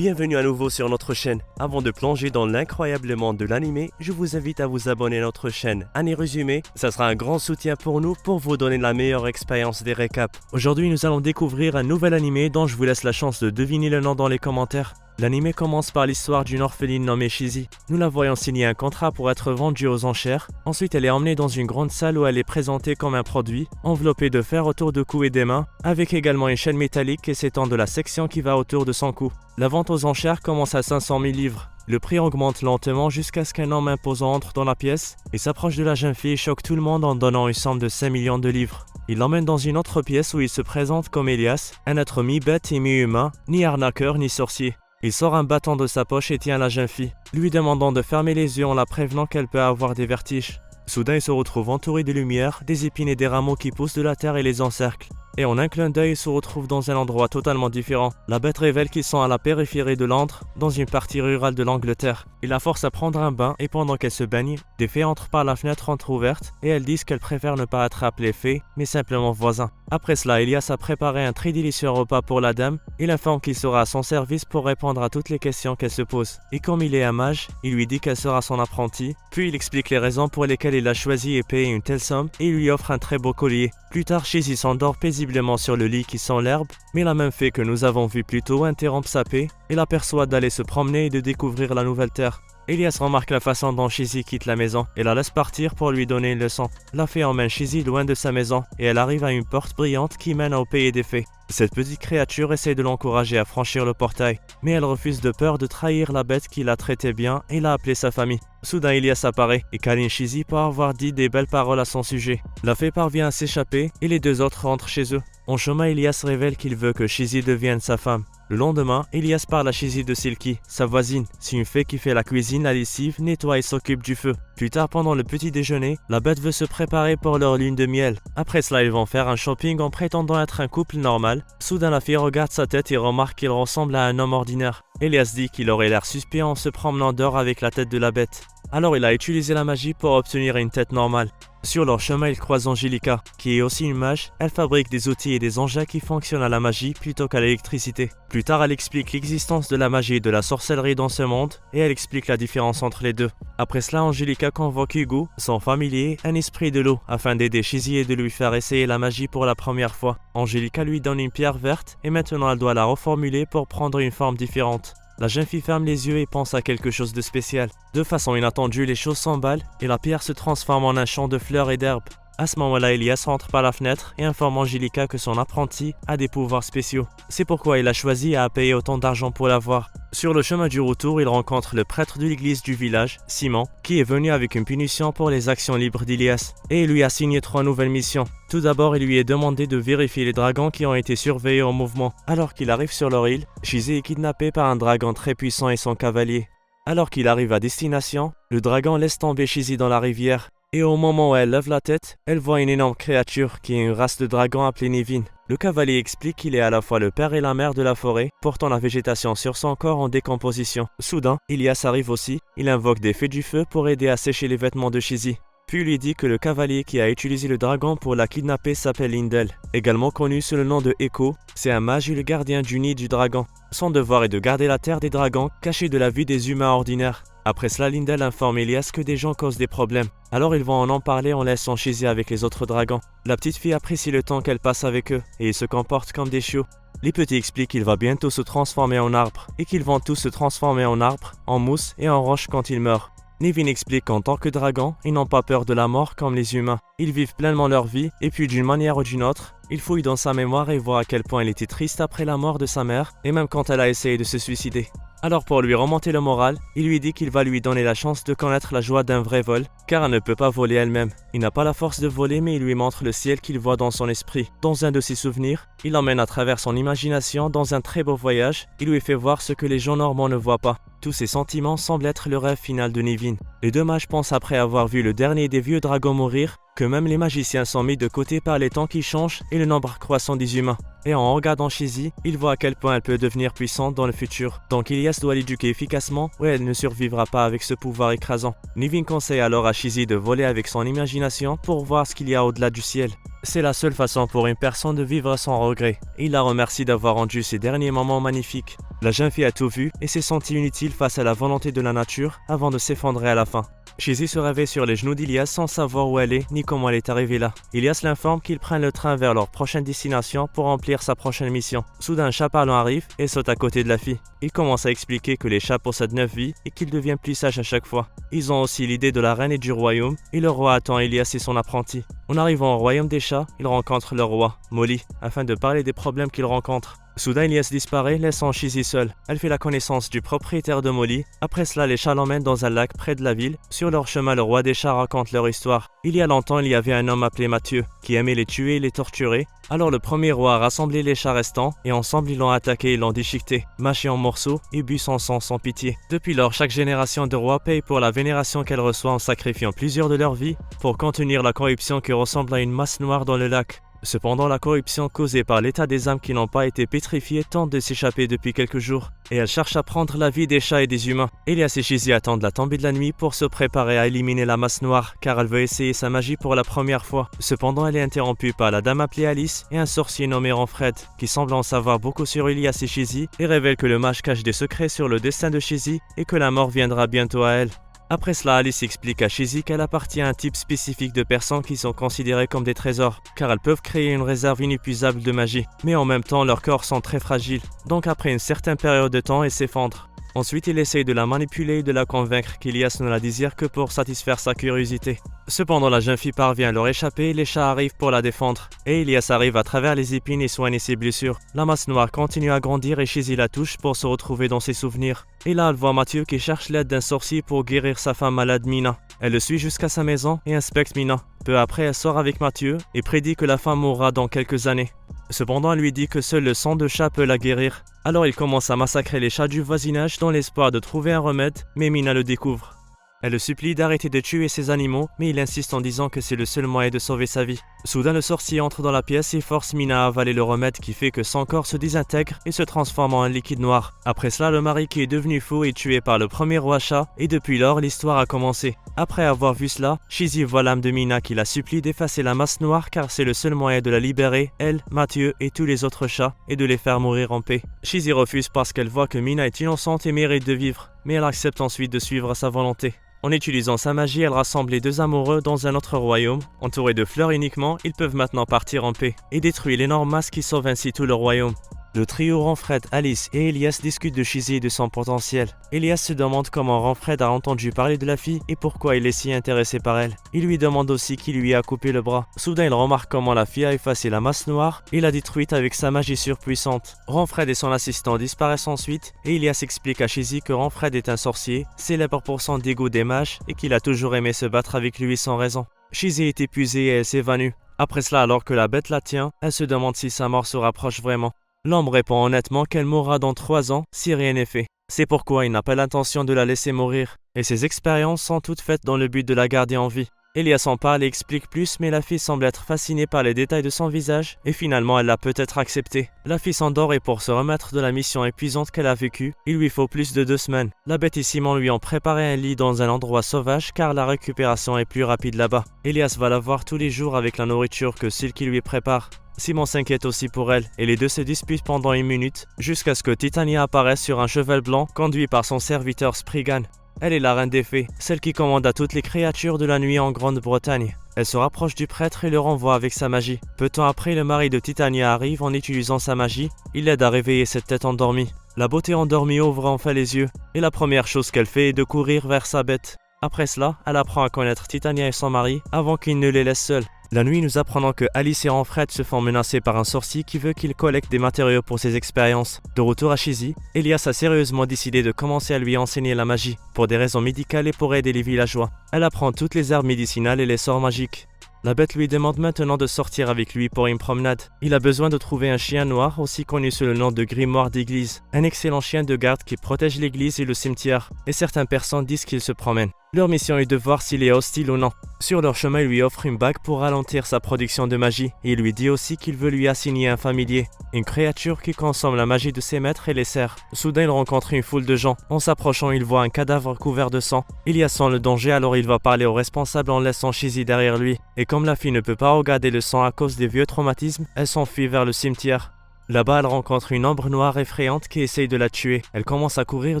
Bienvenue à nouveau sur notre chaîne. Avant de plonger dans l'incroyable monde de l'anime, je vous invite à vous abonner à notre chaîne. Année résumé, ça sera un grand soutien pour nous pour vous donner la meilleure expérience des récaps. Aujourd'hui, nous allons découvrir un nouvel anime dont je vous laisse la chance de deviner le nom dans les commentaires. L'anime commence par l'histoire d'une orpheline nommée Shizi. Nous la voyons signer un contrat pour être vendue aux enchères. Ensuite, elle est emmenée dans une grande salle où elle est présentée comme un produit, enveloppé de fer autour du cou et des mains, avec également une chaîne métallique qui s'étend de la section qui va autour de son cou. La vente aux enchères commence à 500 000 livres. Le prix augmente lentement jusqu'à ce qu'un homme imposant entre dans la pièce et s'approche de la jeune fille et choque tout le monde en donnant une somme de 5 millions de livres. Il l'emmène dans une autre pièce où il se présente comme Elias, un être mi-bête et mi-humain, ni arnaqueur ni sorcier. Il sort un bâton de sa poche et tient la jeune fille, lui demandant de fermer les yeux en la prévenant qu'elle peut avoir des vertiges. Soudain, il se retrouve entouré de lumière, des épines et des rameaux qui poussent de la terre et les encerclent. Et en un clin d'œil, il se retrouve dans un endroit totalement différent. La bête révèle qu'ils sont à la périphérie de Londres, dans une partie rurale de l'Angleterre. Il la force à prendre un bain et pendant qu'elle se baigne, des fées entrent par la fenêtre entrouverte et elles disent qu'elles préfèrent ne pas être appelées fées, mais simplement voisins. Après cela, Elias a préparé un très délicieux repas pour la dame. Il informe qu'il sera à son service pour répondre à toutes les questions qu'elle se pose. Et comme il est un mage, il lui dit qu'elle sera son apprentie. Puis il explique les raisons pour lesquelles il a choisi et payé une telle somme et il lui offre un très beau collier. Plus tard, Shizi s'endort paisiblement sur le lit qui sent l'herbe, mais la même fée que nous avons vue plus tôt interrompt sa paix et la persuade d'aller se promener et de découvrir la nouvelle terre. Elias remarque la façon dont Shizi quitte la maison et la laisse partir pour lui donner une leçon. La fée emmène Shizi loin de sa maison et elle arrive à une porte brillante qui mène au pays des fées. Cette petite créature essaie de l'encourager à franchir le portail, mais elle refuse de peur de trahir la bête qui la traitait bien et l'a appelée sa famille. Soudain, Elias apparaît et câline Shizi pour avoir dit des belles paroles à son sujet. La fée parvient à s'échapper et les deux autres rentrent chez eux. En chemin, Elias révèle qu'il veut que Shizi devienne sa femme. Le lendemain, Elias parle à Shizi de Silky, sa voisine. C'est une fée qui fait la cuisine, la lessive, nettoie et s'occupe du feu. Plus tard, pendant le petit déjeuner, la bête veut se préparer pour leur lune de miel. Après cela, ils vont faire un shopping en prétendant être un couple normal. Soudain, la fille regarde sa tête et remarque qu'il ressemble à un homme ordinaire. Elias dit qu'il aurait l'air suspect en se promenant dehors avec la tête de la bête. Alors il a utilisé la magie pour obtenir une tête normale. Sur leur chemin, ils croisent Angelica, qui est aussi une mage. Elle fabrique des outils et des engins qui fonctionnent à la magie plutôt qu'à l'électricité. Plus tard, elle explique l'existence de la magie et de la sorcellerie dans ce monde, et elle explique la différence entre les deux. Après cela, Angelica convoque Hugo, son familier, un esprit de l'eau, afin d'aider Shizi et de lui faire essayer la magie pour la première fois. Angelica lui donne une pierre verte, et maintenant elle doit la reformuler pour prendre une forme différente. La jeune fille ferme les yeux et pense à quelque chose de spécial. De façon inattendue, les choses s'emballent et la pierre se transforme en un champ de fleurs et d'herbes. À ce moment-là, Elias rentre par la fenêtre et informe Angelica que son apprenti a des pouvoirs spéciaux. C'est pourquoi il a choisi et a payé autant d'argent pour l'avoir. Sur le chemin du retour, il rencontre le prêtre de l'église du village, Simon, qui est venu avec une punition pour les actions libres d'Elias. Et il lui a signé 3 nouvelles missions. Tout d'abord, il lui est demandé de vérifier les dragons qui ont été surveillés en mouvement. Alors qu'il arrive sur leur île, Shizi est kidnappé par un dragon très puissant et son cavalier. Alors qu'il arrive à destination, le dragon laisse tomber Shizi dans la rivière. Et au moment où elle lève la tête, elle voit une énorme créature qui est une race de dragon appelée Nevin. Le cavalier explique qu'il est à la fois le père et la mère de la forêt, portant la végétation sur son corps en décomposition. Soudain, Elias arrive aussi, il invoque des fées du feu pour aider à sécher les vêtements de Shizi. Puis lui dit que le cavalier qui a utilisé le dragon pour la kidnapper s'appelle Lindel, également connu sous le nom de Echo. C'est un mage et le gardien du nid du dragon. Son devoir est de garder la terre des dragons, cachée de la vue des humains ordinaires. Après cela, Lindel informe Elias que des gens causent des problèmes. Alors ils vont en parler en laissant Shizi avec les autres dragons. La petite fille apprécie le temps qu'elle passe avec eux et ils se comportent comme des chiots. Les petits expliquent qu'il va bientôt se transformer en arbre et qu'ils vont tous se transformer en arbre, en mousse et en roche quand ils meurent. Nevin explique qu'en tant que dragon, ils n'ont pas peur de la mort comme les humains. Ils vivent pleinement leur vie et puis d'une manière ou d'une autre, il fouille dans sa mémoire et voit à quel point elle était triste après la mort de sa mère et même quand elle a essayé de se suicider. Alors pour lui remonter le moral, il lui dit qu'il va lui donner la chance de connaître la joie d'un vrai vol, car elle ne peut pas voler elle-même. Il n'a pas la force de voler, mais il lui montre le ciel qu'il voit dans son esprit. Dans un de ses souvenirs, il l'emmène à travers son imagination dans un très beau voyage. Il lui fait voir ce que les gens normaux ne voient pas. Tous ces sentiments semblent être le rêve final de Nevin. Les deux mages pensent après avoir vu le dernier des vieux dragons mourir, que même les magiciens sont mis de côté par les temps qui changent et le nombre croissant des humains. Et en regardant Shizi, il voit à quel point elle peut devenir puissante dans le futur. Donc Elias doit l'éduquer efficacement ou elle ne survivra pas avec ce pouvoir écrasant. Nevin conseille alors à Shizi de voler avec son imagination pour voir ce qu'il y a au-delà du ciel. C'est la seule façon pour une personne de vivre sans regret. Il la remercie d'avoir rendu ces derniers moments magnifiques. La jeune fille a tout vu et s'est sentie inutile face à la volonté de la nature avant de s'effondrer à la fin. Shizzy se réveille sur les genoux d'Ilias sans savoir où elle est ni comment elle est arrivée là. Ilias l'informe qu'ils prennent le train vers leur prochaine destination pour remplir sa prochaine mission. Soudain, un chat parlant arrive et saute à côté de la fille. Il commence à expliquer que les chats possèdent 9 vies et qu'ils deviennent plus sages à chaque fois. Ils ont aussi l'idée de la reine et du royaume et le roi attend Ilias et son apprenti. En arrivant au royaume des chats, ils rencontrent le roi, Molly, afin de parler des problèmes qu'ils rencontrent. Soudain, Ilias disparaît, laissant Shizzy seule. Elle fait la connaissance du propriétaire de Molly. Après cela, les chats l'emmènent dans un lac près de la ville. Sur leur chemin, le roi des chats raconte leur histoire. Il y a longtemps, il y avait un homme appelé Mathieu, qui aimait les tuer et les torturer. Alors le premier roi a rassemblé les chats restants, et ensemble ils l'ont attaqué et l'ont déchiqueté, mâché en morceaux et bu son sang sans pitié. Depuis lors, chaque génération de rois paye pour la vénération qu'elle reçoit en sacrifiant plusieurs de leurs vies pour contenir la corruption qui ressemble à une masse noire dans le lac. Cependant, la corruption causée par l'état des âmes qui n'ont pas été pétrifiées tente de s'échapper depuis quelques jours, et elle cherche à prendre la vie des chats et des humains. Elias et Shizzy attendent la tombée de la nuit pour se préparer à éliminer la masse noire, car elle veut essayer sa magie pour la première fois. Cependant, elle est interrompue par la dame appelée Alice et un sorcier nommé Ranfred, qui semble en savoir beaucoup sur Elias et Shizzy, et révèle que le mage cache des secrets sur le destin de Shizzy et que la mort viendra bientôt à elle. Après cela, Alice explique à Shizzy qu'elle appartient à un type spécifique de personnes qui sont considérées comme des trésors, car elles peuvent créer une réserve inépuisable de magie, mais en même temps leurs corps sont très fragiles, donc après une certaine période de temps, elles s'effondrent. Ensuite, il essaye de la manipuler et de la convaincre qu'Elias ne la désire que pour satisfaire sa curiosité. Cependant, la jeune fille parvient à leur échapper et les chats arrivent pour la défendre. Et Elias arrive à travers les épines et soigne ses blessures. La masse noire continue à grandir et Shizzy la touche pour se retrouver dans ses souvenirs. Et là, elle voit Mathieu qui cherche l'aide d'un sorcier pour guérir sa femme malade Mina. Elle le suit jusqu'à sa maison et inspecte Mina. Peu après, elle sort avec Mathieu et prédit que la femme mourra dans quelques années. Cependant, elle lui dit que seul le sang de chat peut la guérir. Alors il commence à massacrer les chats du voisinage dans l'espoir de trouver un remède, mais Mina le découvre. Elle le supplie d'arrêter de tuer ces animaux, mais il insiste en disant que c'est le seul moyen de sauver sa vie. Soudain, le sorcier entre dans la pièce et force Mina à avaler le remède qui fait que son corps se désintègre et se transforme en un liquide noir. Après cela, le mari qui est devenu fou est tué par le premier roi chat, et depuis lors, l'histoire a commencé. Après avoir vu cela, Shizzy voit l'âme de Mina qui la supplie d'effacer la masse noire car c'est le seul moyen de la libérer, elle, Mathieu et tous les autres chats, et de les faire mourir en paix. Shizzy refuse parce qu'elle voit que Mina est innocente et mérite de vivre, mais elle accepte ensuite de suivre sa volonté. En utilisant sa magie, elle rassemble les deux amoureux dans un autre royaume. Entourés de fleurs uniquement, ils peuvent maintenant partir en paix et détruire l'énorme masse qui sauve ainsi tout le royaume. Le trio Ranfred, Alice et Elias discutent de Shizzy et de son potentiel. Elias se demande comment Ranfred a entendu parler de la fille et pourquoi il est si intéressé par elle. Il lui demande aussi qui lui a coupé le bras. Soudain, il remarque comment la fille a effacé la masse noire et l'a détruite avec sa magie surpuissante. Ranfred et son assistant disparaissent ensuite et Elias explique à Shizzy que Ranfred est un sorcier, célèbre pour son dégoût des mages et qu'il a toujours aimé se battre avec lui sans raison. Shizzy est épuisée et elle s'évanouit. Après cela, alors que la bête la tient, elle se demande si sa mort se rapproche vraiment. L'homme répond honnêtement qu'elle mourra dans 3 ans si rien n'est fait. C'est pourquoi il n'a pas l'intention de la laisser mourir, et ses expériences sont toutes faites dans le but de la garder en vie. Elias en parle et explique plus, mais la fille semble être fascinée par les détails de son visage, et finalement elle l'a peut-être accepté. La fille s'endort et pour se remettre de la mission épuisante qu'elle a vécue, il lui faut plus de 2 semaines. La bête et Simon lui ont préparé un lit dans un endroit sauvage car la récupération est plus rapide là-bas. Elias va la voir tous les jours avec la nourriture que celle qui lui prépare. Simon s'inquiète aussi pour elle, et les deux se disputent pendant 1 minute, jusqu'à ce que Titania apparaisse sur un cheval blanc conduit par son serviteur Spriggan. Elle est la reine des fées, celle qui commande à toutes les créatures de la nuit en Grande-Bretagne. Elle se rapproche du prêtre et le renvoie avec sa magie. Peu de temps après, le mari de Titania arrive en utilisant sa magie. Il l'aide à réveiller cette tête endormie. La beauté endormie ouvre enfin les yeux, et la première chose qu'elle fait est de courir vers sa bête. Après cela, elle apprend à connaître Titania et son mari avant qu'il ne les laisse seuls. La nuit, nous apprenons que Alice et Ranfred se font menacer par un sorcier qui veut qu'il collecte des matériaux pour ses expériences. De retour à Shizzy, Elias a sérieusement décidé de commencer à lui enseigner la magie, pour des raisons médicales et pour aider les villageois. Elle apprend toutes les herbes médicinales et les sorts magiques. La bête lui demande maintenant de sortir avec lui pour une promenade. Il a besoin de trouver un chien noir, aussi connu sous le nom de Grimoire d'église. Un excellent chien de garde qui protège l'église et le cimetière, et certaines personnes disent qu'il se promène. Leur mission est de voir s'il est hostile ou non. Sur leur chemin, il lui offre une bague pour ralentir sa production de magie et il lui dit aussi qu'il veut lui assigner un familier, une créature qui consomme la magie de ses maîtres et les sert. Soudain, il rencontre une foule de gens. En s'approchant, il voit un cadavre couvert de sang. Ilias sent le danger, alors il va parler au responsable en laissant Shizzy derrière lui. Et comme la fille ne peut pas regarder le sang à cause des vieux traumatismes, elle s'enfuit vers le cimetière. Là-bas, elle rencontre une ombre noire effrayante qui essaye de la tuer. Elle commence à courir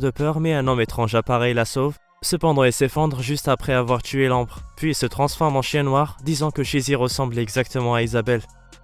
de peur, mais un homme étrange apparaît et la sauve. Cependant, elle s'effondre juste après avoir tué l'ombre. Puis il se transforme en chien noir, disant que Shizzy ressemble exactement à Isabelle.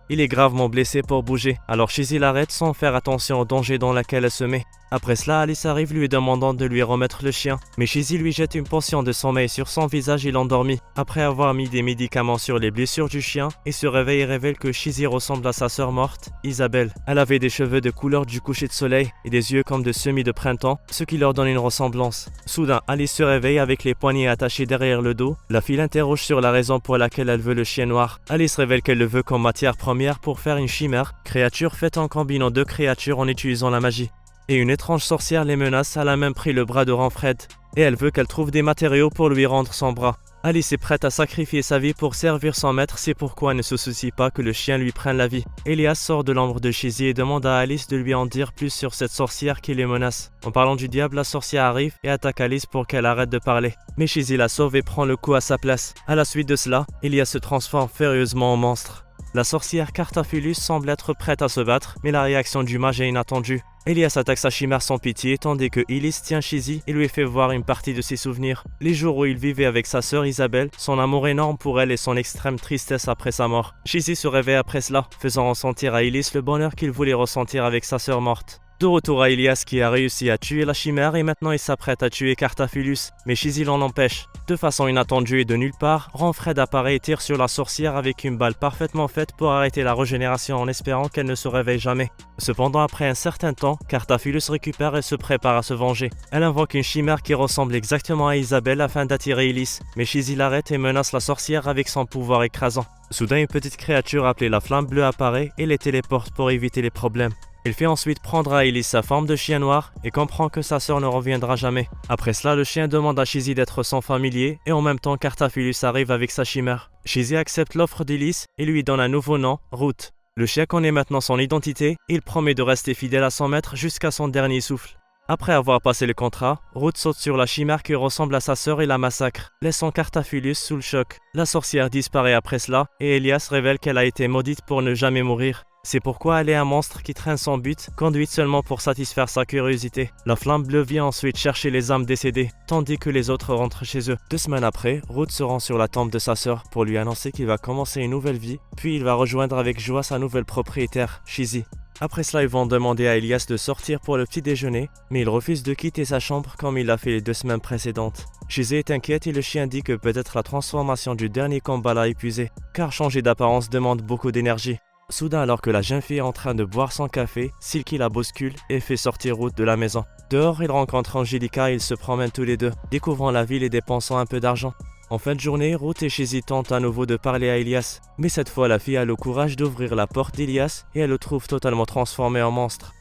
Il est gravement blessé pour bouger, alors Shizzy l'arrête sans faire attention au danger dans lequel elle se met. Après cela, Alice arrive lui demandant de lui remettre le chien, mais Shizzy lui jette une potion de sommeil sur son visage et l'endormit. Après avoir mis des médicaments sur les blessures du chien, il se réveille et révèle que Shizzy ressemble à sa sœur morte, Isabelle. Elle avait des cheveux de couleur du coucher de soleil et des yeux comme de semis de printemps, ce qui leur donne une ressemblance. Soudain, Alice se réveille avec les poignets attachés derrière le dos. La fille l'interroge sur la raison pour laquelle elle veut le chien noir. Alice révèle qu'elle le veut comme matière première pour faire une chimère, créature faite en combinant deux créatures en utilisant la magie. Et une étrange sorcière les menace, elle a même pris le bras de Ranfred, et elle veut qu'elle trouve des matériaux pour lui rendre son bras. Alice est prête à sacrifier sa vie pour servir son maître, c'est pourquoi elle ne se soucie pas que le chien lui prenne la vie. Elias sort de l'ombre de Shizzy et demande à Alice de lui en dire plus sur cette sorcière qui les menace. En parlant du diable, la sorcière arrive et attaque Alice pour qu'elle arrête de parler. Mais Shizzy la sauve et prend le coup à sa place. À la suite de cela, Elias se transforme furieusement en monstre. La sorcière Cartaphilus semble être prête à se battre, mais la réaction du mage est inattendue. Elias attaque sa chimère sans pitié, tandis que Illis tient Shizzy et lui fait voir une partie de ses souvenirs. Les jours où il vivait avec sa sœur Isabelle, son amour énorme pour elle et son extrême tristesse après sa mort. Shizzy se réveille après cela, faisant ressentir à Illis le bonheur qu'il voulait ressentir avec sa sœur morte. De retour à Ilias qui a réussi à tuer la chimère et maintenant il s'apprête à tuer Cartaphilus, mais Shizzy l'en empêche. De façon inattendue et de nulle part, Ranfred apparaît et tire sur la sorcière avec une balle parfaitement faite pour arrêter la régénération en espérant qu'elle ne se réveille jamais. Cependant, après un certain temps, Cartaphilus récupère et se prépare à se venger. Elle invoque une chimère qui ressemble exactement à Isabelle afin d'attirer Illis, mais Shizzy l'arrête et menace la sorcière avec son pouvoir écrasant. Soudain, une petite créature appelée la Flamme Bleue apparaît et les téléporte pour éviter les problèmes. Il fait ensuite prendre à Illis sa forme de chien noir et comprend que sa sœur ne reviendra jamais. Après cela, le chien demande à Shizzy d'être son familier et en même temps Cartaphilus arrive avec sa chimère. Shizzy accepte l'offre d'Illis et lui donne un nouveau nom, Root. Le chien connaît maintenant son identité et il promet de rester fidèle à son maître jusqu'à son dernier souffle. Après avoir passé le contrat, Root saute sur la chimère qui ressemble à sa sœur et la massacre, laissant Cartaphilus sous le choc. La sorcière disparaît après cela et Elias révèle qu'elle a été maudite pour ne jamais mourir. C'est pourquoi elle est un monstre qui traîne son but, conduite seulement pour satisfaire sa curiosité. La Flamme Bleue vient ensuite chercher les âmes décédées, tandis que les autres rentrent chez eux. 2 semaines après, Root se rend sur la tombe de sa sœur pour lui annoncer qu'il va commencer une nouvelle vie, puis il va rejoindre avec joie sa nouvelle propriétaire, Shizzy. Après cela, ils vont demander à Elias de sortir pour le petit déjeuner, mais il refuse de quitter sa chambre comme il l'a fait les 2 semaines précédentes. Shizzy est inquiète et le chien dit que peut-être la transformation du dernier combat l'a épuisé, car changer d'apparence demande beaucoup d'énergie. Soudain, alors que la jeune fille est en train de boire son café, Silky la bouscule et fait sortir Root de la maison. Dehors, il rencontre Angelica et ils se promènent tous les deux, découvrant la ville et dépensant un peu d'argent. En fin de journée, Root et Shizzy tentent à nouveau de parler à Elias, mais cette fois la fille a le courage d'ouvrir la porte d'Elias et elle le trouve totalement transformé en monstre.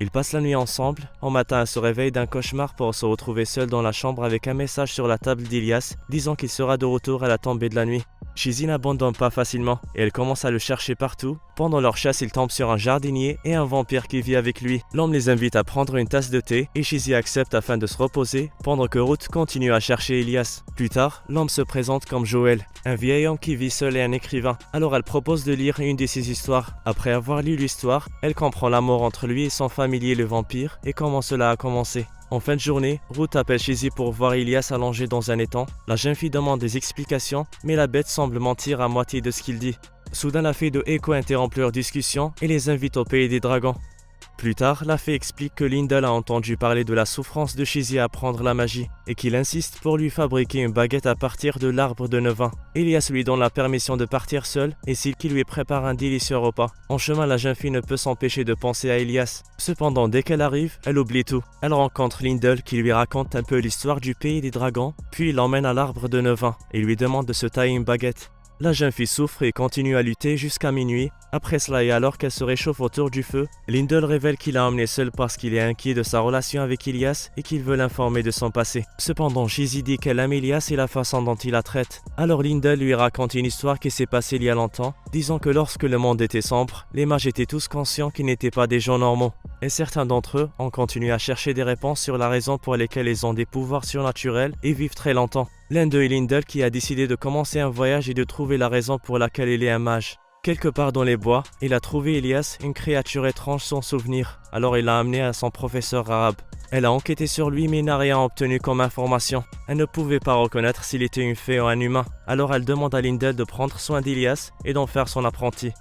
Ils passent la nuit ensemble. En matin, elle se réveille d'un cauchemar pour se retrouver seule dans la chambre avec un message sur la table d'Elias disant qu'il sera de retour à la tombée de la nuit. Shizzy n'abandonne pas facilement et elle commence à le chercher partout. Pendant leur chasse, ils tombent sur un jardinier et un vampire qui vit avec lui. L'homme les invite à prendre une tasse de thé et Shizzy accepte afin de se reposer pendant que Root continue à chercher Elias. Plus tard, l'homme se présente comme Joel, un vieil homme qui vit seul et un écrivain. Alors elle propose de lire une de ses histoires. Après avoir lu l'histoire, elle comprend la mort entre lui et son familier le vampire et comment cela a commencé. En fin de journée, Root appelle Shizzy pour voir Elias allongé dans un étang. La jeune fille demande des explications, mais la bête semble mentir à moitié de ce qu'il dit. Soudain, la fille de Echo interrompt leur discussion et les invite au pays des dragons. Plus tard, la fée explique que Lindell a entendu parler de la souffrance de Shizzy à apprendre la magie et qu'il insiste pour lui fabriquer une baguette à partir de l'arbre de 9 ans. Elias lui donne la permission de partir seul et Silky lui prépare un délicieux repas. En chemin, la jeune fille ne peut s'empêcher de penser à Elias. Cependant, dès qu'elle arrive, elle oublie tout. Elle rencontre Lindell qui lui raconte un peu l'histoire du pays des dragons, puis il l'emmène à l'arbre de 9 ans et lui demande de se tailler une baguette. La jeune fille souffre et continue à lutter jusqu'à minuit. Après cela et alors qu'elle se réchauffe autour du feu, Lyndall révèle qu'il l'a emmenée seule parce qu'il est inquiet de sa relation avec Elias et qu'il veut l'informer de son passé. Cependant, Shizzy dit qu'elle aime Elias et la façon dont il la traite. Alors Lyndall lui raconte une histoire qui s'est passée il y a longtemps, disant que lorsque le monde était sombre, les mages étaient tous conscients qu'ils n'étaient pas des gens normaux. Et certains d'entre eux ont continué à chercher des réponses sur la raison pour laquelle ils ont des pouvoirs surnaturels et vivent très longtemps. L'un d'eux est Lyndall qui a décidé de commencer un voyage et de trouver la raison pour laquelle il est un mage. Quelque part dans les bois, il a trouvé Elias, une créature étrange sans souvenir. Alors il l'a amené à son professeur arabe. Elle a enquêté sur lui mais n'a rien obtenu comme information. Elle ne pouvait pas reconnaître s'il était une fée ou un humain. Alors elle demande à Lyndall de prendre soin d'Elias et d'en faire son apprenti.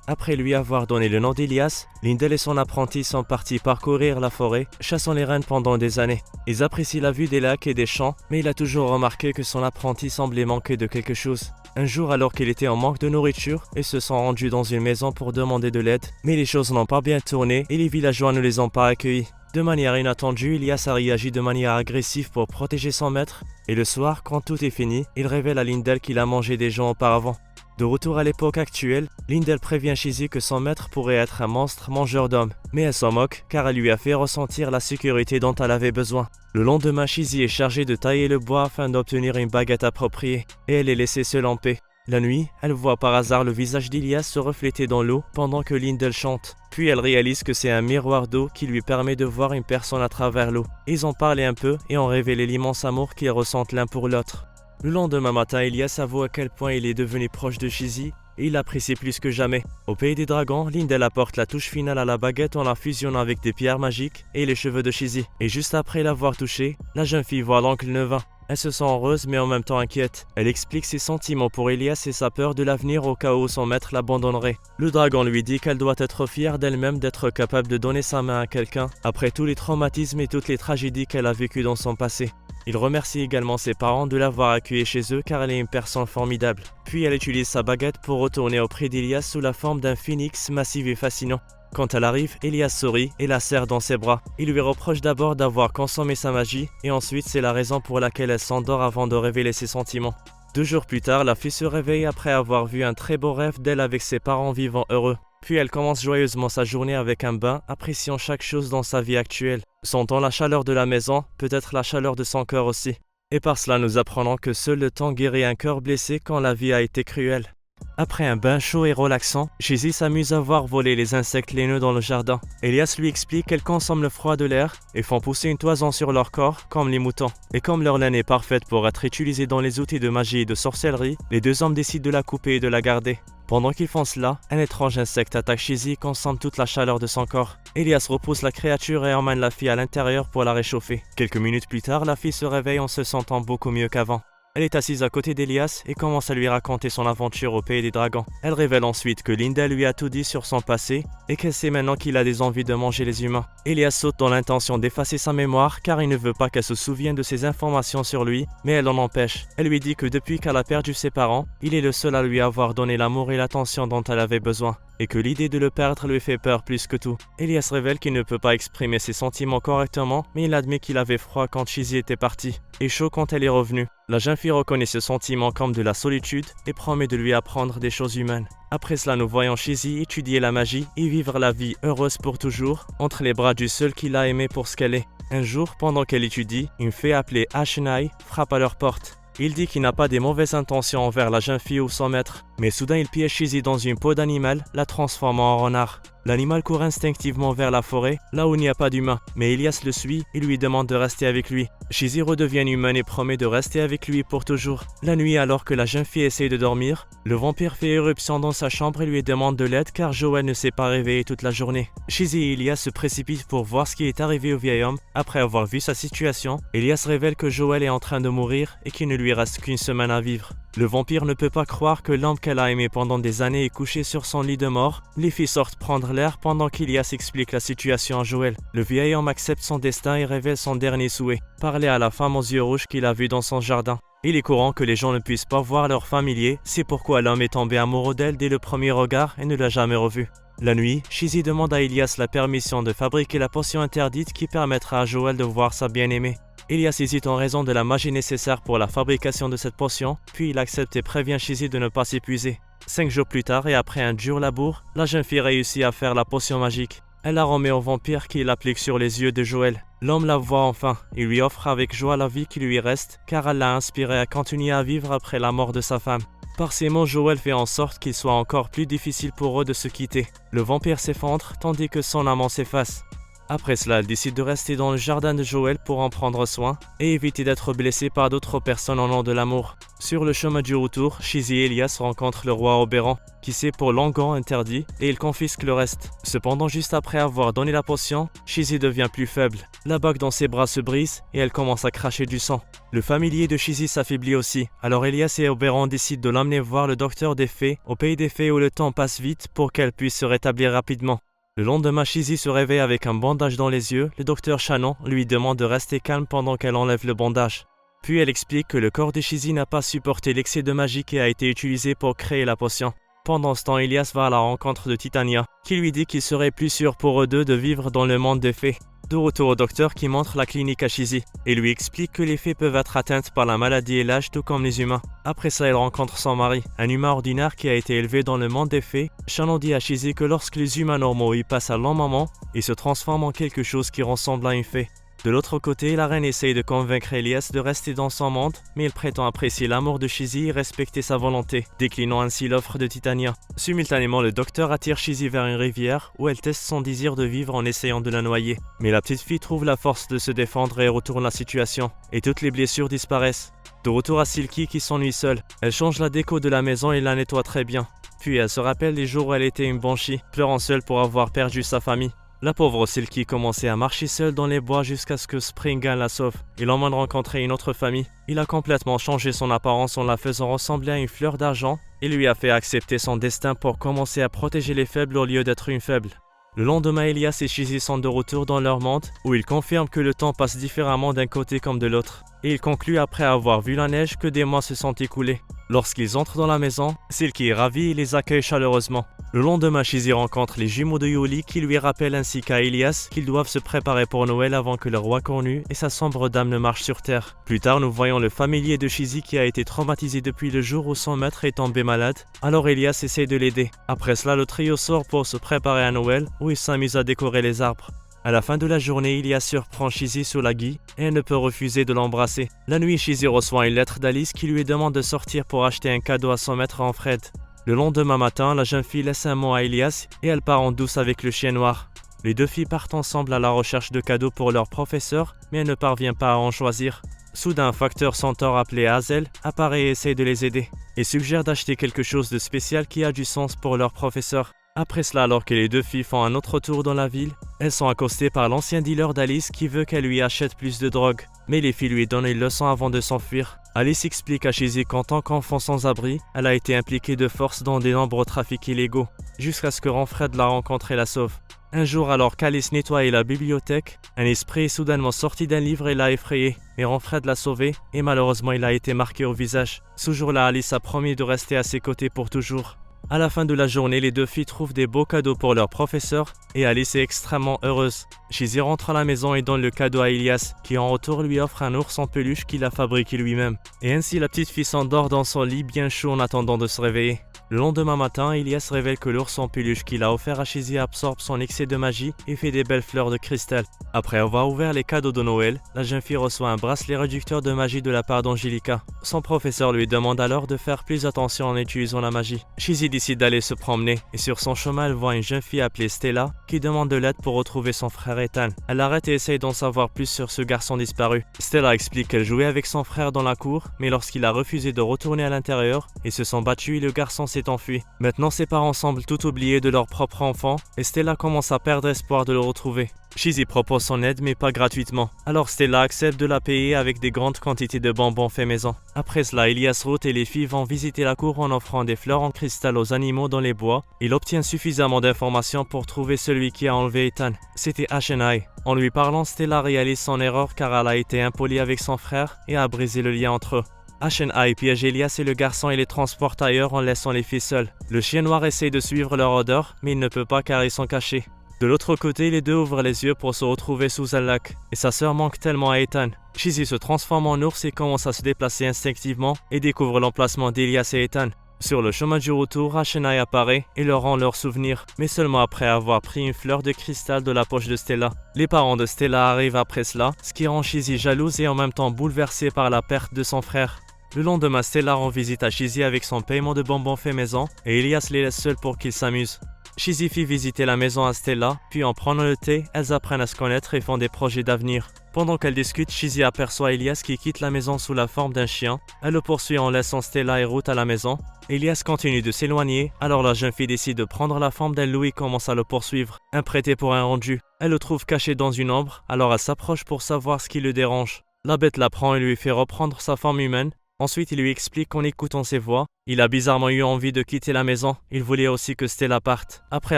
Après lui avoir donné le nom d'Elias, Lyndall et son apprenti sont partis parcourir la forêt, chassant les rennes pendant des années. Ils apprécient la vue des lacs et des champs, mais il a toujours remarqué que son apprenti semblait manquer de quelque chose. Un jour, alors qu'il était en manque de nourriture, ils se sont rendus dans une maison pour demander de l'aide, mais les choses n'ont pas bien tourné et les villageois ne les ont pas accueillis. De manière inattendue, Elias a réagi de manière agressive pour protéger son maître, et le soir, quand tout est fini, il révèle à Lyndall qu'il a mangé des gens auparavant. De retour à l'époque actuelle, Lyndall prévient Shizzy que son maître pourrait être un monstre mangeur d'hommes, mais elle s'en moque car elle lui a fait ressentir la sécurité dont elle avait besoin. Le lendemain, Shizzy est chargée de tailler le bois afin d'obtenir une baguette appropriée, et elle est laissée seule en paix. La nuit, elle voit par hasard le visage d'Elias se refléter dans l'eau pendant que Lyndall chante. Puis elle réalise que c'est un miroir d'eau qui lui permet de voir une personne à travers l'eau. Ils ont parlé un peu et ont révélé l'immense amour qu'ils ressentent l'un pour l'autre. Le lendemain matin, Elias avoue à quel point il est devenu proche de Shizzy et il l'apprécie plus que jamais. Au pays des dragons, Lyndall apporte la touche finale à la baguette en la fusionnant avec des pierres magiques et les cheveux de Shizzy. Et juste après l'avoir touché, la jeune fille voit l'oncle Nevin. Elle se sent heureuse mais en même temps inquiète. Elle explique ses sentiments pour Elias et sa peur de l'avenir au cas où son maître l'abandonnerait. Le dragon lui dit qu'elle doit être fière d'elle-même d'être capable de donner sa main à quelqu'un après tous les traumatismes et toutes les tragédies qu'elle a vécues dans son passé. Il remercie également ses parents de l'avoir accueillie chez eux car elle est une personne formidable. Puis elle utilise sa baguette pour retourner auprès d'Elias sous la forme d'un phénix massif et fascinant. Quand elle arrive, Elias sourit et la serre dans ses bras. Il lui reproche d'abord d'avoir consommé sa magie et ensuite c'est la raison pour laquelle elle s'endort avant de révéler ses sentiments. 2 jours plus tard, la fille se réveille après avoir vu un très beau rêve d'elle avec ses parents vivant heureux. Puis elle commence joyeusement sa journée avec un bain, appréciant chaque chose dans sa vie actuelle. Sentant la chaleur de la maison, peut-être la chaleur de son cœur aussi. Et par cela nous apprenons que seul le temps guérit un cœur blessé quand la vie a été cruelle. Après un bain chaud et relaxant, Shizzy s'amuse à voir voler les insectes laineux dans le jardin. Elias lui explique qu'elles consomment le froid de l'air et font pousser une toison sur leur corps, comme les moutons. Et comme leur laine est parfaite pour être utilisée dans les outils de magie et de sorcellerie, les 2 hommes décident de la couper et de la garder. Pendant qu'ils font cela, un étrange insecte attaque Shizzy et consomme toute la chaleur de son corps. Elias repousse la créature et emmène la fille à l'intérieur pour la réchauffer. Quelques minutes plus tard, la fille se réveille en se sentant beaucoup mieux qu'avant. Elle est assise à côté d'Elias et commence à lui raconter son aventure au pays des dragons. Elle révèle ensuite que Lyndall lui a tout dit sur son passé et qu'elle sait maintenant qu'il a des envies de manger les humains. Elias saute dans l'intention d'effacer sa mémoire car il ne veut pas qu'elle se souvienne de ces informations sur lui, mais elle en empêche. Elle lui dit que depuis qu'elle a perdu ses parents, il est le seul à lui avoir donné l'amour et l'attention dont elle avait besoin, et que l'idée de le perdre lui fait peur plus que tout. Elias révèle qu'il ne peut pas exprimer ses sentiments correctement, mais il admet qu'il avait froid quand Shizzy était partie, et chaud quand elle est revenue. La jeune fille reconnaît ce sentiment comme de la solitude et promet de lui apprendre des choses humaines. Après cela, nous voyons Shizzy étudier la magie et vivre la vie heureuse pour toujours, entre les bras du seul qui l'a aimée pour ce qu'elle est. Un jour, pendant qu'elle étudie, une fée appelée Ashenai frappe à leur porte. Il dit qu'il n'a pas des mauvaises intentions envers la jeune fille ou son maître, mais soudain il piège Shizzy dans une peau d'animal, la transformant en renard. L'animal court instinctivement vers la forêt, là où il n'y a pas d'humain, mais Elias le suit et lui demande de rester avec lui. Shizzy redevient humaine et promet de rester avec lui pour toujours. La nuit, alors que la jeune fille essaye de dormir, le vampire fait éruption dans sa chambre et lui demande de l'aide car Joel ne s'est pas réveillé toute la journée. Shizzy et Elias se précipitent pour voir ce qui est arrivé au vieil homme. Après avoir vu sa situation, Elias révèle que Joel est en train de mourir et qu'il ne lui reste qu'une semaine à vivre. Le vampire ne peut pas croire que l'homme qu'elle a aimé pendant des années est couché sur son lit de mort. Les filles sortent prendre l'air pendant qu'Elias explique la situation à Joel. Le vieil homme accepte son destin et révèle son dernier souhait, parler à la femme aux yeux rouges qu'il a vue dans son jardin. Il est courant que les gens ne puissent pas voir leur familier, c'est pourquoi l'homme est tombé amoureux d'elle dès le premier regard et ne l'a jamais revue. La nuit, Shizzy demande à Elias la permission de fabriquer la potion interdite qui permettra à Joel de voir sa bien-aimée. Elias hésite en raison de la magie nécessaire pour la fabrication de cette potion, puis il accepte et prévient Shizzy de ne pas s'épuiser. 5 jours plus tard et après un dur labour, la jeune fille réussit à faire la potion magique. Elle la remet au vampire qui l'applique sur les yeux de Joël. L'homme la voit enfin et lui offre avec joie la vie qui lui reste car elle l'a inspiré à continuer à vivre après la mort de sa femme. Par ces mots, Joël fait en sorte qu'il soit encore plus difficile pour eux de se quitter. Le vampire s'effondre tandis que son amant s'efface. Après cela, elle décide de rester dans le jardin de Joël pour en prendre soin et éviter d'être blessée par d'autres personnes au nom de l'amour. Sur le chemin du retour, Shizzy et Elias rencontrent le roi Oberon, qui sait pour l'engan interdit et il confisque le reste. Cependant, juste après avoir donné la potion, Shizzy devient plus faible. La bague dans ses bras se brise et elle commence à cracher du sang. Le familier de Shizzy s'affaiblit aussi, alors Elias et Oberon décident de l'emmener voir le docteur des fées au pays des fées où le temps passe vite pour qu'elle puisse se rétablir rapidement. Le lendemain, Shizzy se réveille avec un bandage dans les yeux. Le docteur Shannon lui demande de rester calme pendant qu'elle enlève le bandage. Puis elle explique que le corps de Shizzy n'a pas supporté l'excès de magie qui a été utilisé pour créer la potion. Pendant ce temps, Elias va à la rencontre de Titania, qui lui dit qu'il serait plus sûr pour eux deux de vivre dans le monde des fées. De retour au docteur qui montre la clinique à Shizzy et lui explique que les fées peuvent être atteintes par la maladie et l'âge tout comme les humains. Après ça, elle rencontre son mari, un humain ordinaire qui a été élevé dans le monde des fées. Shannon dit à Shizzy que lorsque les humains normaux y passent un long moment, ils se transforment en quelque chose qui ressemble à une fée. De l'autre côté, la reine essaye de convaincre Elias de rester dans son monde, mais il prétend apprécier l'amour de Shizzy et respecter sa volonté, déclinant ainsi l'offre de Titania. Simultanément, le docteur attire Shizzy vers une rivière où elle teste son désir de vivre en essayant de la noyer. Mais la petite fille trouve la force de se défendre et retourne la situation, et toutes les blessures disparaissent. De retour à Silky qui s'ennuie seule, elle change la déco de la maison et la nettoie très bien. Puis elle se rappelle les jours où elle était une banshee, pleurant seule pour avoir perdu sa famille. La pauvre Silky commençait à marcher seule dans les bois jusqu'à ce que Springan la sauve et l'emmène rencontrer une autre famille. Il a complètement changé son apparence en la faisant ressembler à une fleur d'argent et lui a fait accepter son destin pour commencer à protéger les faibles au lieu d'être une faible. Le lendemain, Elias et Shizzy sont de retour dans leur monde où ils confirment que le temps passe différemment d'un côté comme de l'autre. Et ils concluent après avoir vu la neige que des mois se sont écoulés. Lorsqu'ils entrent dans la maison, Silky est ravie et les accueille chaleureusement. Le lendemain, Shizzy rencontre les jumeaux de Yuli qui lui rappellent ainsi qu'à Elias qu'ils doivent se préparer pour Noël avant que le roi cornu et sa sombre dame ne marchent sur terre. Plus tard, nous voyons le familier de Shizzy qui a été traumatisé depuis le jour où son maître est tombé malade. Alors Elias essaie de l'aider. Après cela, le trio sort pour se préparer à Noël où ils s'amusent à décorer les arbres. À la fin de la journée, Elias surprend Shizzy sur la gui et elle ne peut refuser de l'embrasser. La nuit, Shizzy reçoit une lettre d'Alice qui lui demande de sortir pour acheter un cadeau à son maître en Fred. Le lendemain matin, la jeune fille laisse un mot à Elias et elle part en douce avec le chien noir. Les deux filles partent ensemble à la recherche de cadeaux pour leur professeur, mais elle ne parvient pas à en choisir. Soudain, un facteur centaure appelé Hazel apparaît et essaie de les aider, et suggère d'acheter quelque chose de spécial qui a du sens pour leur professeur. Après cela, alors que les deux filles font un autre tour dans la ville, elles sont accostées par l'ancien dealer d'Alice qui veut qu'elle lui achète plus de drogue. Mais les filles lui donnent une leçon avant de s'enfuir. Alice explique à Shizzy qu'en tant qu'enfant sans abri, elle a été impliquée de force dans de nombreux trafics illégaux, jusqu'à ce que Ronfred la rencontre et la sauve. Un jour, alors qu'Alice nettoyait la bibliothèque, un esprit est soudainement sorti d'un livre et l'a effrayée. Mais Ronfred l'a sauvée et malheureusement il a été marqué au visage. Ce jour-là, Alice a promis de rester à ses côtés pour toujours. À la fin de la journée, les deux filles trouvent des beaux cadeaux pour leur professeur et Alice est extrêmement heureuse. Shizzy rentre à la maison et donne le cadeau à Elias, qui en retour lui offre un ours en peluche qu'il a fabriqué lui-même. Et ainsi, la petite fille s'endort dans son lit bien chaud en attendant de se réveiller. Le lendemain matin, Elias révèle que l'ours en peluche qu'il a offert à Shizzy absorbe son excès de magie et fait des belles fleurs de cristal. Après avoir ouvert les cadeaux de Noël, la jeune fille reçoit un bracelet réducteur de magie de la part d'Angelica. Son professeur lui demande alors de faire plus attention en utilisant la magie. Shizzy décide d'aller se promener et sur son chemin, elle voit une jeune fille appelée Stella qui demande de l'aide pour retrouver son frère Ethan. Elle l'arrête et essaye d'en savoir plus sur ce garçon disparu. Stella explique qu'elle jouait avec son frère dans la cour, mais lorsqu'il a refusé de retourner à l'intérieur, ils se sont battus et le garçon s'est enfui. Maintenant, ses parents semblent tout oublier de leur propre enfant et Stella commence à perdre espoir de le retrouver. Shizzy propose son aide mais pas gratuitement. Alors Stella accepte de la payer avec des grandes quantités de bonbons faits maison. Après cela, Elias Roth et les filles vont visiter la cour en offrant des fleurs en cristal aux animaux dans les bois. Il obtient suffisamment d'informations pour trouver celui qui a enlevé Ethan. C'était Ashenai. En lui parlant, Stella réalise son erreur car elle a été impolie avec son frère et a brisé le lien entre eux. Ashenai piège Elias et le garçon et les transporte ailleurs en laissant les filles seules. Le chien noir essaie de suivre leur odeur, mais il ne peut pas car ils sont cachés. De l'autre côté, les deux ouvrent les yeux pour se retrouver sous un lac, et sa sœur manque tellement à Ethan. Shizzy se transforme en ours et commence à se déplacer instinctivement et découvre l'emplacement d'Elias et Ethan. Sur le chemin du retour, Ashenai apparaît et leur rend leurs souvenirs, mais seulement après avoir pris une fleur de cristal de la poche de Stella. Les parents de Stella arrivent après cela, ce qui rend Shizzy jalouse et en même temps bouleversée par la perte de son frère. Le lendemain, Stella rend visite à Shizzy avec son paiement de bonbons fait maison et Elias les laisse seuls pour qu'ils s'amusent. Shizzy fit visiter la maison à Stella, puis en prenant le thé, elles apprennent à se connaître et font des projets d'avenir. Pendant qu'elles discutent, Shizzy aperçoit Elias qui quitte la maison sous la forme d'un chien. Elle le poursuit en laissant Stella et Ruth à la maison. Elias continue de s'éloigner, alors la jeune fille décide de prendre la forme d'un loup et commence à le poursuivre, prêté pour un rendu. Elle le trouve caché dans une ombre, alors elle s'approche pour savoir ce qui le dérange. La bête la prend et lui fait reprendre sa forme humaine. Ensuite, il lui explique qu'en écoutant ses voix, il a bizarrement eu envie de quitter la maison. Il voulait aussi que Stella parte. Après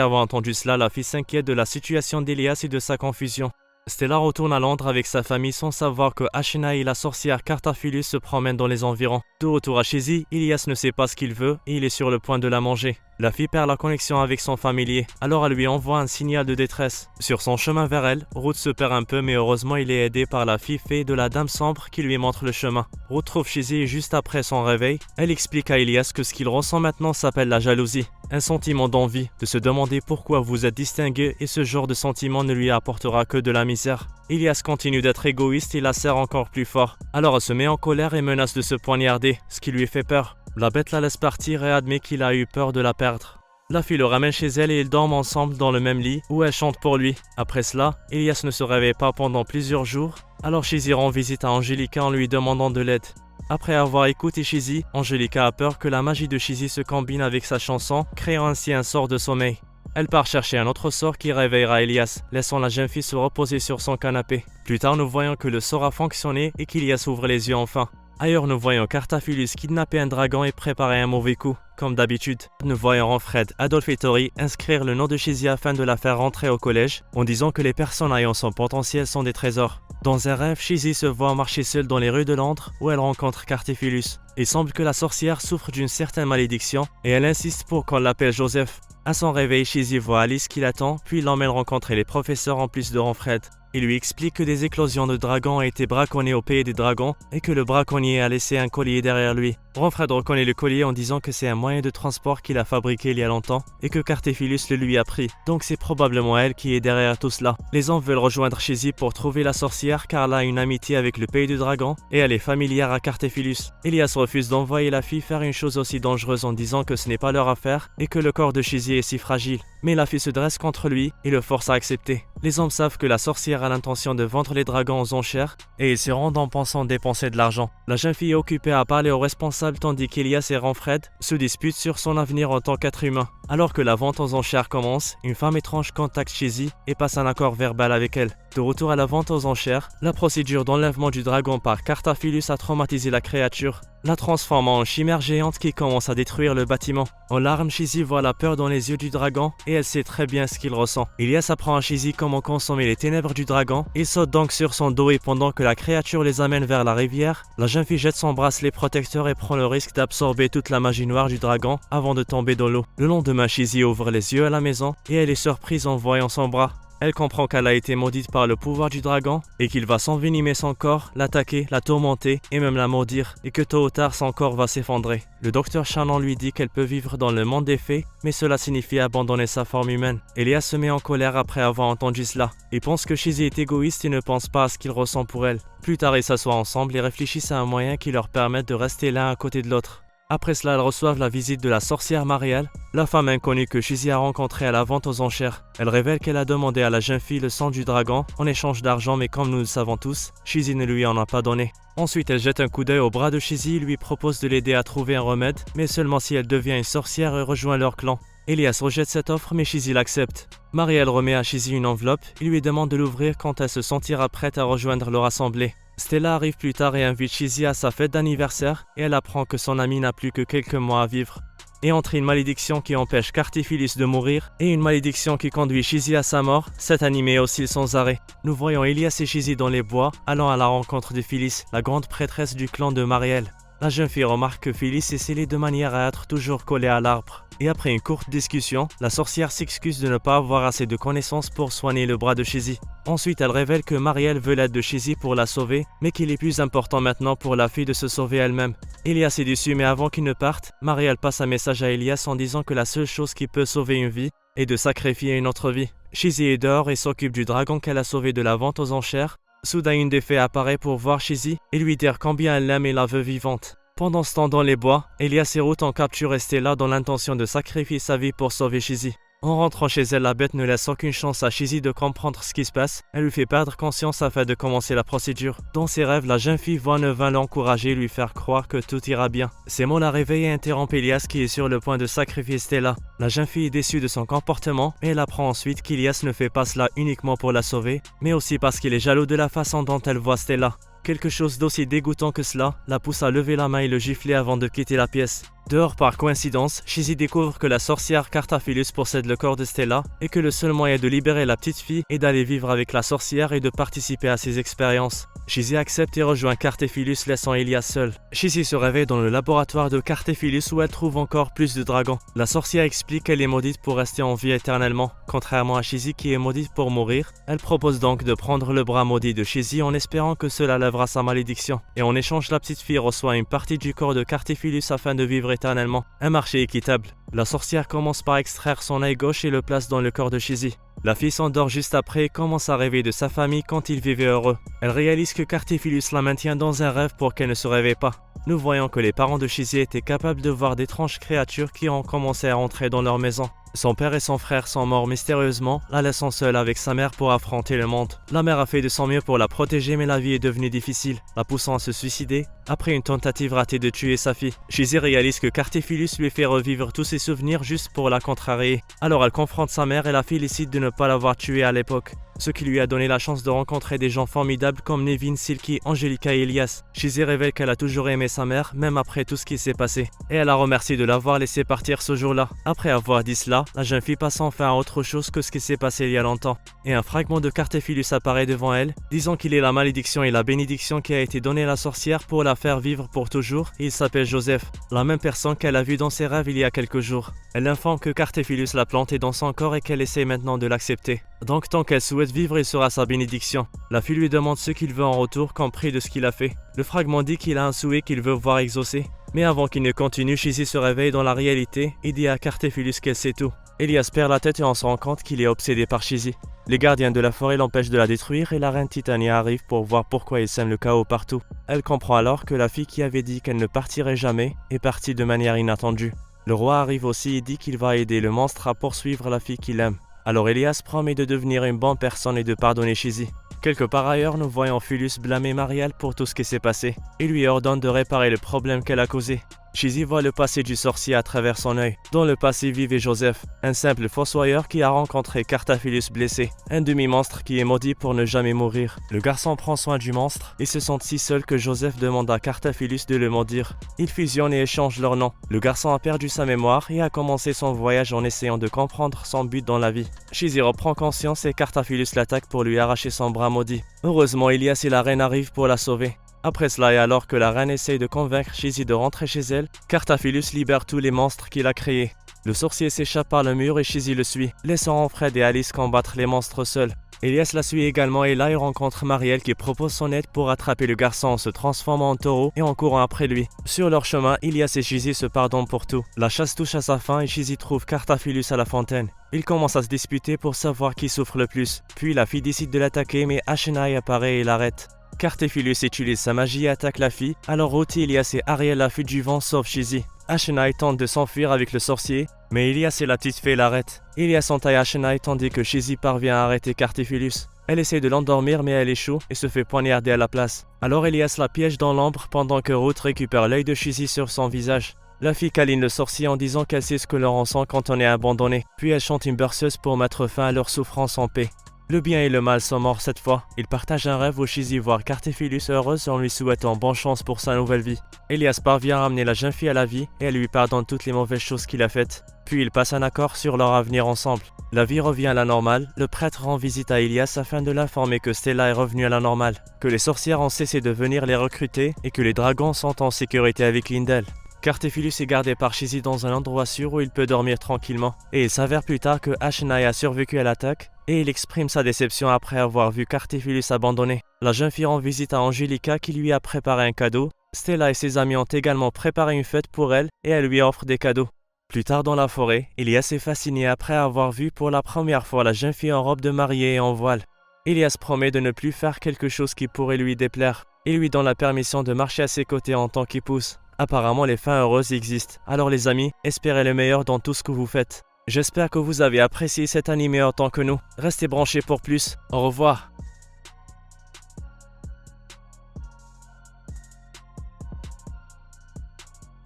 avoir entendu cela, la fille s'inquiète de la situation d'Elias et de sa confusion. Stella retourne à Londres avec sa famille sans savoir que Ashenai et la sorcière Cartaphilus se promènent dans les environs. De retour à Shizzy, Elias ne sait pas ce qu'il veut et il est sur le point de la manger. La fille perd la connexion avec son familier, alors elle lui envoie un signal de détresse. Sur son chemin vers elle, Ruth se perd un peu mais heureusement il est aidé par la fille fée de la Dame Sombre qui lui montre le chemin. Ruth trouve Shizzy juste après son réveil. Elle explique à Elias que ce qu'il ressent maintenant s'appelle la jalousie. Un sentiment d'envie, de se demander pourquoi vous êtes distingué et ce genre de sentiment ne lui apportera que de la misère. Elias continue d'être égoïste et la serre encore plus fort. Alors elle se met en colère et menace de se poignarder, ce qui lui fait peur. La bête la laisse partir et admet qu'il a eu peur de la perdre. La fille le ramène chez elle et ils dorment ensemble dans le même lit où elle chante pour lui. Après cela, Elias ne se réveille pas pendant plusieurs jours. Alors Shizzy rend visite à Angelica en lui demandant de l'aide. Après avoir écouté Shizzy, Angelica a peur que la magie de Shizzy se combine avec sa chanson, créant ainsi un sort de sommeil. Elle part chercher un autre sort qui réveillera Elias, laissant la jeune fille se reposer sur son canapé. Plus tard, nous voyons que le sort a fonctionné et qu'Elias ouvre les yeux enfin. Ailleurs, nous voyons Cartaphilus kidnapper un dragon et préparer un mauvais coup. Comme d'habitude, nous voyons Ronfred, Adolphe et Tori inscrire le nom de Shizzy afin de la faire rentrer au collège, en disant que les personnes ayant son potentiel sont des trésors. Dans un rêve, Shizzy se voit marcher seule dans les rues de Londres où elle rencontre Cartaphilus. Il semble que la sorcière souffre d'une certaine malédiction et elle insiste pour qu'on l'appelle Joseph. À son réveil, Shizzy voit Alice qui l'attend, puis l'emmène rencontrer les professeurs en plus de Ronfred. Il lui explique que des éclosions de dragons ont été braconnées au pays des dragons et que le braconnier a laissé un collier derrière lui. Ronfred reconnaît le collier en disant que c'est un moyen de transport qu'il a fabriqué il y a longtemps et que Cartaphilus le lui a pris. Donc c'est probablement elle qui est derrière tout cela. Les hommes veulent rejoindre Shizzy pour trouver la sorcière car elle a une amitié avec le pays des dragons et elle est familière à Cartaphilus. Elias refuse d'envoyer la fille faire une chose aussi dangereuse en disant que ce n'est pas leur affaire et que le corps de Shizzy est si fragile. Mais la fille se dresse contre lui et le force à accepter. Les hommes savent que la sorcière a l'intention de vendre les dragons aux enchères et ils se rendent en pensant dépenser de l'argent. La jeune fille est occupée à parler aux responsables tandis qu'Elias et Ronfred se disputent sur son avenir en tant qu'être humain. Alors que la vente aux enchères commence, une femme étrange contacte Shizzy et passe un accord verbal avec elle. De retour à la vente aux enchères, la procédure d'enlèvement du dragon par Cartaphilus a traumatisé la créature, la transformant en chimère géante qui commence à détruire le bâtiment. En larmes, Shizzy voit la peur dans les yeux du dragon et elle sait très bien ce qu'il ressent. Elias apprend à Shizzy comment consommer les ténèbres du dragon. Il saute donc sur son dos et pendant que la créature les amène vers la rivière, la jeune fille jette son bracelet protecteur et prend le risque d'absorber toute la magie noire du dragon avant de tomber dans l'eau. Le lendemain, Shizzy ouvre les yeux à la maison et elle est surprise en voyant son bras. Elle comprend qu'elle a été maudite par le pouvoir du dragon et qu'il va s'envenimer son corps, l'attaquer, la tourmenter et même la maudire et que tôt ou tard son corps va s'effondrer. Le docteur Shannon lui dit qu'elle peut vivre dans le monde des fées, mais cela signifie abandonner sa forme humaine. Elias se met en colère après avoir entendu cela. Il pense que Shizzy est égoïste et ne pense pas à ce qu'il ressent pour elle. Plus tard, ils s'assoient ensemble et réfléchissent à un moyen qui leur permette de rester l'un à côté de l'autre. Après cela, elles reçoivent la visite de la sorcière Marielle, la femme inconnue que Shizzy a rencontrée à la vente aux enchères. Elle révèle qu'elle a demandé à la jeune fille le sang du dragon en échange d'argent, mais comme nous le savons tous, Shizzy ne lui en a pas donné. Ensuite, elle jette un coup d'œil au bras de Shizzy et lui propose de l'aider à trouver un remède, mais seulement si elle devient une sorcière et rejoint leur clan. Elias rejette cette offre, mais Shizzy l'accepte. Marielle remet à Shizzy une enveloppe et lui demande de l'ouvrir quand elle se sentira prête à rejoindre leur assemblée. Stella arrive plus tard et invite Shizzy à sa fête d'anniversaire et elle apprend que son ami n'a plus que quelques mois à vivre. Et entre une malédiction qui empêche Cartaphilus de mourir et une malédiction qui conduit Shizzy à sa mort, cet animé oscille sans arrêt. Nous voyons Elias et Shizzy dans les bois, allant à la rencontre de Phyllis, la grande prêtresse du clan de Marielle. la jeune fille remarque que Phyllis est scellée de manière à être toujours collée à l'arbre. Et après une courte discussion, la sorcière s'excuse de ne pas avoir assez de connaissances pour soigner le bras de Shizzy. Ensuite, elle révèle que Marielle veut l'aide de Shizzy pour la sauver, mais qu'il est plus important maintenant pour la fille de se sauver elle-même. Elias est déçu, mais avant qu'il ne parte, Marielle passe un message à Elias en disant que la seule chose qui peut sauver une vie est de sacrifier une autre vie. Shizzy est dehors et s'occupe du dragon qu'elle a sauvé de la vente aux enchères. Soudain, une des fées apparaît pour voir Shizzy et lui dire combien elle l'aime et la veut vivante. Pendant ce temps dans les bois, Elias et Ruth ont capturé Stella dans l'intention de sacrifier sa vie pour sauver Shizzy. En rentrant chez elle, la bête ne laisse aucune chance à Shizzy de comprendre ce qui se passe. Elle lui fait perdre conscience afin de commencer la procédure. Dans ses rêves, la jeune fille voit Nevin l'encourager et lui faire croire que tout ira bien. Ces mots la réveillent et interrompent Elias qui est sur le point de sacrifier Stella. La jeune fille est déçue de son comportement et elle apprend ensuite qu'Elias ne fait pas cela uniquement pour la sauver, mais aussi parce qu'il est jaloux de la façon dont elle voit Stella. Quelque chose d'aussi dégoûtant que cela la pousse à lever la main et le gifler avant de quitter la pièce. Dehors, par coïncidence, Shizzy découvre que la sorcière Cartaphilus possède le corps de Stella et que le seul moyen de libérer la petite fille est d'aller vivre avec la sorcière et de participer à ses expériences. Shizzy accepte et rejoint Cartaphilus, laissant Elias seul. Shizzy se réveille dans le laboratoire de Cartaphilus où elle trouve encore plus de dragons. La sorcière explique qu'elle est maudite pour rester en vie éternellement. Contrairement à Shizzy qui est maudite pour mourir, elle propose donc de prendre le bras maudit de Shizzy en espérant que cela lèvera sa malédiction. Et en échange, la petite fille reçoit une partie du corps de Cartaphilus afin de vivre éternellement. Un marché équitable. La sorcière commence par extraire son œil gauche et le place dans le corps de Shizzy. La fille s'endort juste après et commence à rêver de sa famille quand ils vivaient heureux. Elle réalise que Cartaphilus la maintient dans un rêve pour qu'elle ne se réveille pas. Nous voyons que les parents de Shizzy étaient capables de voir d'étranges créatures qui ont commencé à rentrer dans leur maison. Son père et son frère sont morts mystérieusement, la laissant seule avec sa mère pour affronter le monde. La mère a fait de son mieux pour la protéger, mais la vie est devenue difficile, la poussant à se suicider après une tentative ratée de tuer sa fille. Shizzy réalise que Cartaphilus lui fait revivre tous ses souvenirs juste pour la contrarier. Alors elle confronte sa mère et la félicite de ne pas l'avoir tuée à l'époque, ce qui lui a donné la chance de rencontrer des gens formidables comme Nevin, Silky, Angelica et Elias. Shizzy révèle qu'elle a toujours aimé sa mère, même après tout ce qui s'est passé, et elle la remercie de l'avoir laissé partir ce jour-là. Après avoir dit cela, la jeune fille passe enfin à autre chose que ce qui s'est passé il y a longtemps, et un fragment de Cartaphilus apparaît devant elle, disant qu'il est la malédiction et la bénédiction qui a été donnée à la sorcière pour la faire vivre pour toujours, et il s'appelle Joseph, la même personne qu'elle a vue dans ses rêves il y a quelques jours. Elle informe que Cartaphilus l'a planté dans son corps et qu'elle essaie maintenant de l'accepter. Donc tant qu'elle souhaite vivre, il sera sa bénédiction. La fille lui demande ce qu'il veut en retour comme prix de ce qu'il a fait. Le fragment dit qu'il a un souhait qu'il veut voir exaucé. Mais avant qu'il ne continue, Shizzy se réveille dans la réalité et dit à Cartaphilus qu'elle sait tout. Elias perd la tête et on se rend compte qu'il est obsédé par Shizzy. Les gardiens de la forêt l'empêchent de la détruire et la reine Titania arrive pour voir pourquoi il sème le chaos partout. Elle comprend alors que la fille qui avait dit qu'elle ne partirait jamais est partie de manière inattendue. Le roi arrive aussi et dit qu'il va aider le monstre à poursuivre la fille qu'il aime. Alors Elias promet de devenir une bonne personne et de pardonner Shizzy. Quelque part ailleurs, nous voyons Phyllis blâmer Marielle pour tout ce qui s'est passé et lui ordonne de réparer le problème qu'elle a causé. Shizzy voit le passé du sorcier à travers son œil. Dans le passé vivait Joseph, un simple fossoyeur qui a rencontré Cartaphilus blessé, un demi-monstre qui est maudit pour ne jamais mourir. Le garçon prend soin du monstre et se sent si seul que Joseph demande à Cartaphilus de le maudire. Ils fusionnent et échangent leurs noms. Le garçon a perdu sa mémoire et a commencé son voyage en essayant de comprendre son but dans la vie. Shizzy reprend conscience et Cartaphilus l'attaque pour lui arracher son bras maudit. Heureusement, Elias et la reine arrivent pour la sauver. Après cela et alors que la reine essaye de convaincre Shizzy de rentrer chez elle, Cartaphilus libère tous les monstres qu'il a créés. Le sorcier s'échappe par le mur et Shizzy le suit, laissant Fred et Alice combattre les monstres seuls. Elias la suit également et là il rencontre Marielle qui propose son aide pour attraper le garçon en se transformant en taureau et en courant après lui. Sur leur chemin, Elias et Shizzy se pardonnent pour tout. La chasse touche à sa fin et Shizzy trouve Cartaphilus à la fontaine. Ils commencent à se disputer pour savoir qui souffre le plus. Puis la fille décide de l'attaquer mais Ashenai apparaît et l'arrête. Cartaphilus utilise sa magie et attaque la fille, alors Ruth, Elias et Ariel la fuite du vent sauvent Shizzy. Ashenai tente de s'enfuir avec le sorcier, mais Elias et la petite fée l'arrêtent. Elias entaille Ashenai tandis que Shizzy parvient à arrêter Cartaphilus. Elle essaie de l'endormir mais elle échoue et se fait poignarder à la place. Alors Elias la piège dans l'ombre pendant que Ruth récupère l'œil de Shizzy sur son visage. La fille câline le sorcier en disant qu'elle sait ce que l'on ressent quand on est abandonné, puis elle chante une berceuse pour mettre fin à leur souffrance en paix. Le bien et le mal sont morts cette fois. Ils partagent un rêve où Shizzy voit Cartéphilus heureuse en lui souhaitant bonne chance pour sa nouvelle vie. Elias parvient à ramener la jeune fille à la vie et elle lui pardonne toutes les mauvaises choses qu'il a faites. Puis ils passent un accord sur leur avenir ensemble. La vie revient à la normale, le prêtre rend visite à Elias afin de l'informer que Stella est revenue à la normale, que les sorcières ont cessé de venir les recruter et que les dragons sont en sécurité avec Lindell. Cartéphilus est gardé par Shizzy dans un endroit sûr où il peut dormir tranquillement, et il s'avère plus tard que Ashenai a survécu à l'attaque, et il exprime sa déception après avoir vu Cartéphilus abandonné. La jeune fille rend visite à Angelica qui lui a préparé un cadeau. Stella et ses amis ont également préparé une fête pour elle et elle lui offre des cadeaux. Plus tard dans la forêt, Elias est fasciné après avoir vu pour la première fois la jeune fille en robe de mariée et en voile. Elias promet de ne plus faire quelque chose qui pourrait lui déplaire, et lui donne la permission de marcher à ses côtés en tant qu'épouse. Apparemment les fins heureuses existent, alors les amis, espérez le meilleur dans tout ce que vous faites. J'espère que vous avez apprécié cet animé autant que nous. Restez branchés pour plus. Au revoir.